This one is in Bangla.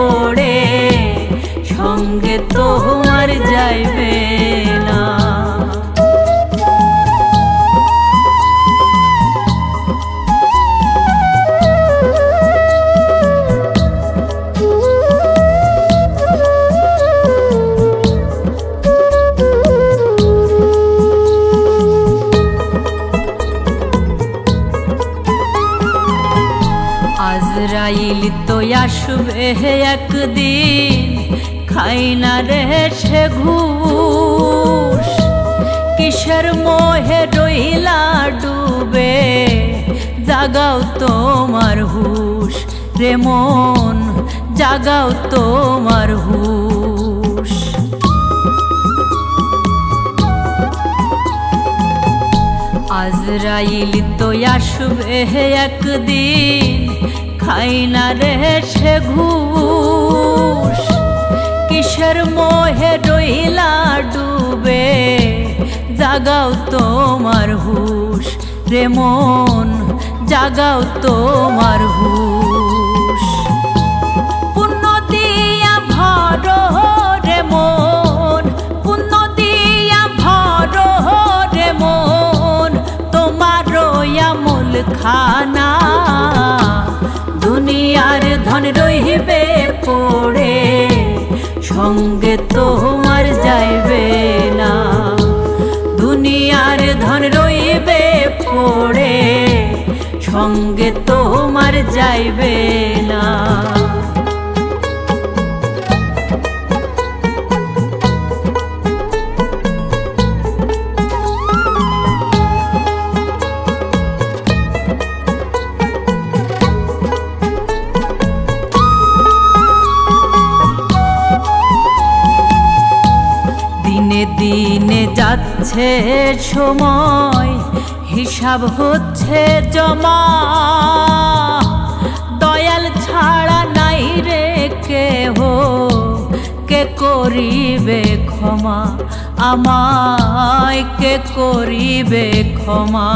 পড়ে সঙ্গে তোমার যাইবে না। আজরাইল তো আসবে একদিন, খাই না রে সে ঘুষ। কিসের মোহে রইলা ডুবে, জাগাও তোমার হুশ রে মন, জাগাও তোমার হুশ। আজরাইল তো আসবে একদিন, খাই না রে সে ঘুষ। কিসের মোহে রইলা ডুবে, জাগাও তোমার হুশ রে মন, জাগাও তোমার হুশ। পুণ্য দিয়া ভরো রে মন, পুণ্য দিয়া ভরো রে মন, তোমার আমল খানা। দুনিয়ার ধন রইবে পড়ে সঙ্গে তোমার যাইবে না। দুনিয়ার ধন রইবে পড়ে সঙ্গে তোমার যাইবে না। দিনে দিনে যাচ্ছে সময়, হিসাব হচ্ছে জমা। দয়াল ছাড়া নাই রে কেহ, কে করিবে ক্ষমা আমায়, কে করিবে ক্ষমা।